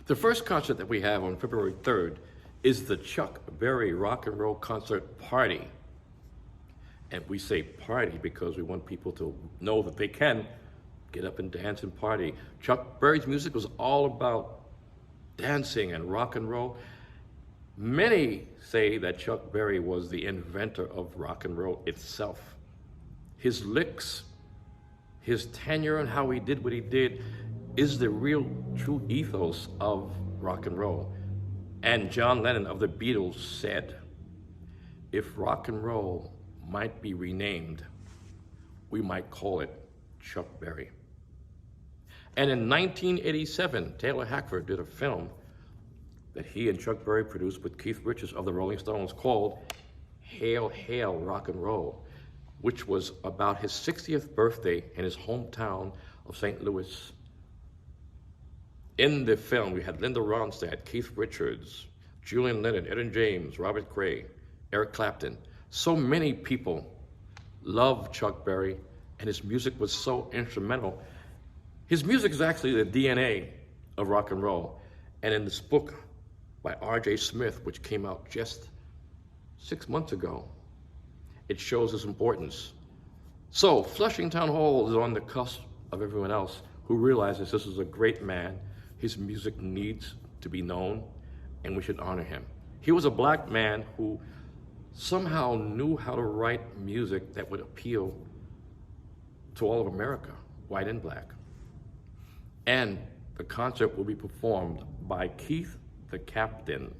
The first concert that we have on February 3rd is the Chuck Berry Rock and Roll Concert Party. And we say party because we want people to know that they can get up and dance and party. Chuck Berry's music was all about dancing and rock and roll. Many say that Chuck Berry was the inventor of rock and roll itself. His licks, his tenure and how he did what he did is the real true ethos of rock and roll. And John Lennon of the Beatles said, if rock and roll might be renamed, we might call it Chuck Berry. And in 1987, Taylor Hackford did a film that he and Chuck Berry produced with Keith Richards of the Rolling Stones called Hail, Hail, Rock and Roll, which was about his 60th birthday in his hometown of St. Louis. In the film, we had Linda Ronstadt, Keith Richards, Julian Lennon, Etta James, Robert Cray, Eric Clapton. So many people loved Chuck Berry, and his music was so instrumental. His music is actually the DNA of rock and roll. And in this book by R.J. Smith, which came out just 6 months ago, it shows its importance. So Flushing Town Hall is on the cusp of everyone else who realizes this is a great man. His music needs to be known, and we should honor him. He was a black man who somehow knew how to write music that would appeal to all of America, white and black. And the concert will be performed by Keith the Captain,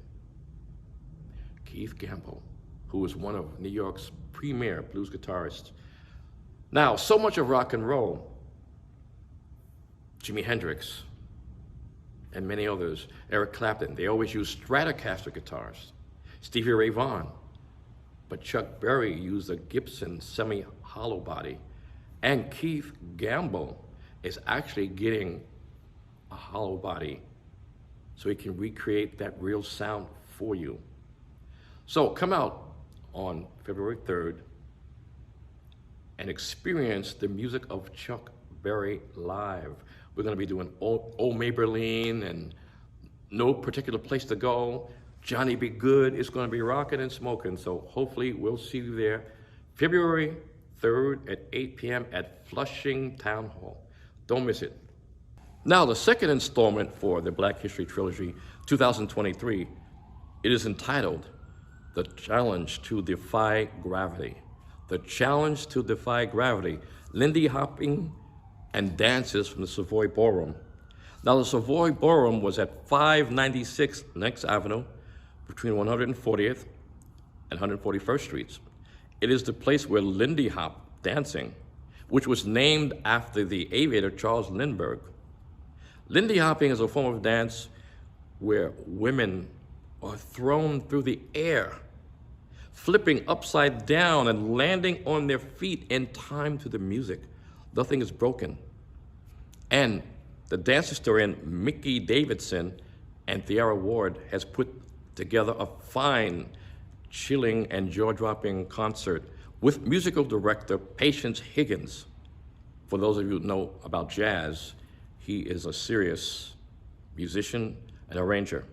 Keith Gamble, who is one of New York's premier blues guitarists. Now, so much of rock and roll, Jimi Hendrix and many others, Eric Clapton, they always use Stratocaster guitars, Stevie Ray Vaughan, but Chuck Berry used a Gibson semi-hollow body, and Keith Gamble is actually getting a hollow body so he can recreate that real sound for you. So come out on February 3rd and experience the music of Chuck Berry live. We're gonna be doing Old Maybelline and No Particular Place to Go. Johnny Be Good is gonna be rocking and smoking, so hopefully we'll see you there February 3rd at 8 p.m. at Flushing Town Hall. Don't miss it. Now, the second installment for the Black History Trilogy 2023, it is entitled The Challenge to Defy Gravity. The Challenge to Defy Gravity, Lindy Hopping and Dances from the Savoy Ballroom. Now, the Savoy Ballroom was at 596 Lenox Avenue between 140th and 141st Streets. It is the place where Lindy Hop dancing, which was named after the aviator Charles Lindbergh. Lindy hopping is a form of dance where women are thrown through the air, flipping upside down and landing on their feet in time to the music. Nothing is broken. And the dance historian Mickey Davidson and Theara Ward has put together a fine, chilling, and jaw-dropping concert with musical director Patience Higgins. For those of you who know about jazz, he is a serious musician and arranger.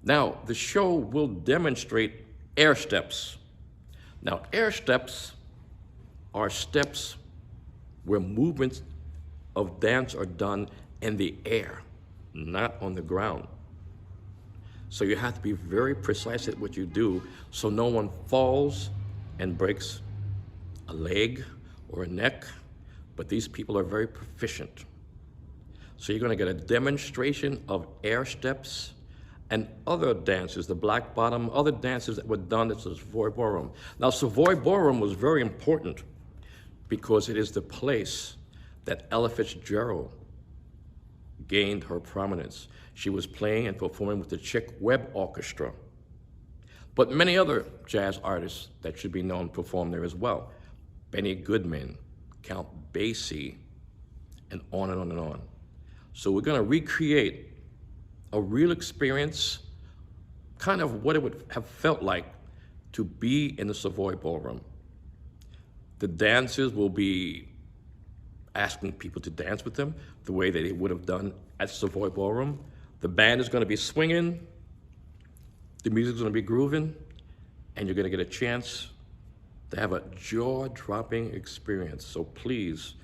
Now, the show will demonstrate air steps. Now, air steps are steps where movements of dance are done in the air, not on the ground. So you have to be very precise at what you do so no one falls and breaks a leg or a neck, but these people are very proficient. So you're gonna get a demonstration of air steps and other dances, the black bottom, other dances that were done at the Savoy Ballroom. Now, Savoy Ballroom was very important because it is the place that Ella Fitzgerald gained her prominence. She was playing and performing with the Chick Webb Orchestra. But many other jazz artists that should be known performed there as well. Benny Goodman, Count Basie, and on and on and on. So we're gonna recreate a real experience, kind of what it would have felt like to be in the Savoy Ballroom. The dancers will be asking people to dance with them the way that they would have done at Savoy Ballroom. The band is going to be swinging, the music's going to be grooving, and you're going to get a chance to have a jaw-dropping experience. So please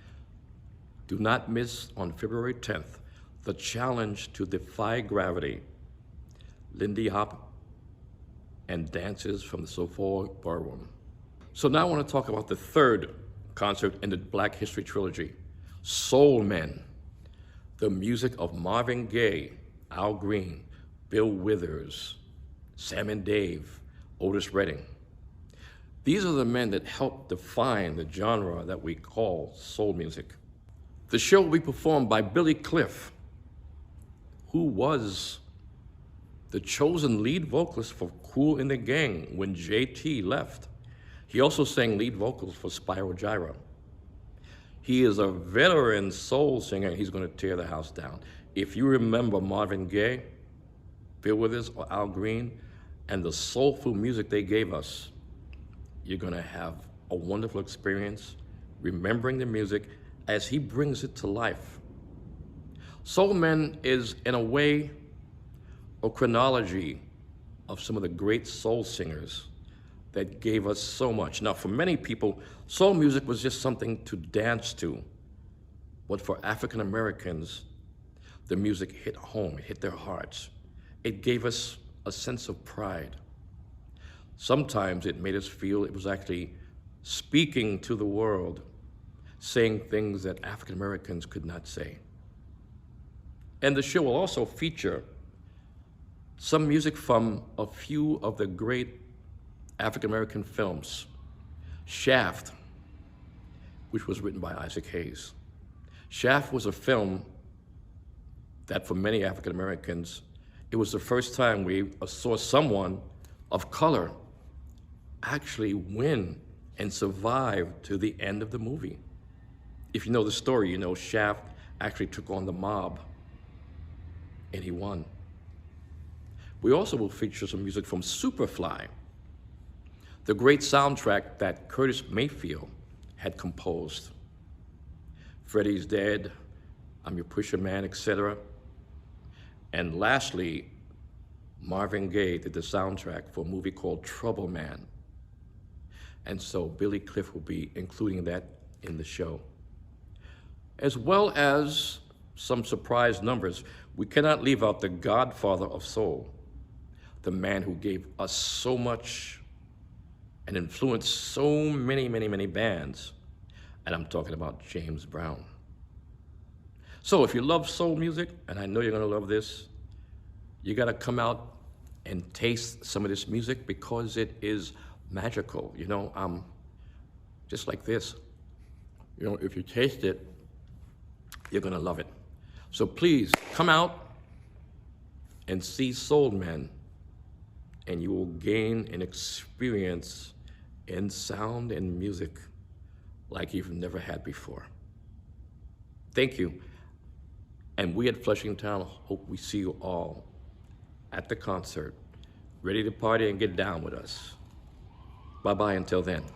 do not miss on February 10th the challenge to defy gravity, Lindy Hop and dances from the Soulful Ballroom. So now I want to talk about the third concert in the Black History Trilogy, Soul Men, the music of Marvin Gaye, Al Green, Bill Withers, Sam and Dave, Otis Redding. These are the men that helped define the genre that we call soul music. The show will be performed by Billy Cliff, who was the chosen lead vocalist for Kool and the Gang when JT left. He also sang lead vocals for Spiral Gyra. He is a veteran soul singer, and he's going to tear the house down. If you remember Marvin Gaye, Bill Withers, or Al Green, and the soulful music they gave us, you're going to have a wonderful experience remembering the music as he brings it to life. Soul Men is, in a way, a chronology of some of the great soul singers that gave us so much. Now, for many people, soul music was just something to dance to. But for African Americans, the music hit home, it hit their hearts. It gave us a sense of pride. Sometimes it made us feel it was actually speaking to the world, saying things that African Americans could not say. And the show will also feature some music from a few of the great African American films. Shaft, which was written by Isaac Hayes. Shaft was a film that for many African Americans, it was the first time we saw someone of color actually win and survive to the end of the movie. If you know the story, you know Shaft actually took on the mob and he won. We also will feature some music from Superfly, the great soundtrack that Curtis Mayfield had composed. Freddie's Dead, I'm Your Pusher Man, etc. And lastly, Marvin Gaye did the soundtrack for a movie called Trouble Man. And so Billy Cliff will be including that in the show. As well as some surprise numbers, we cannot leave out the godfather of soul, the man who gave us so much and influenced so many, many, many bands. And I'm talking about James Brown. So if you love soul music, and I know you're gonna love this, you gotta come out and taste some of this music because it is magical. You know, just like this. You know, if you taste it, you're gonna love it. So please come out and see Soul Men, and you will gain an experience in sound and music like you've never had before. Thank you. And we at Flushing Town hope we see you all at the concert, ready to party and get down with us. Bye-bye until then.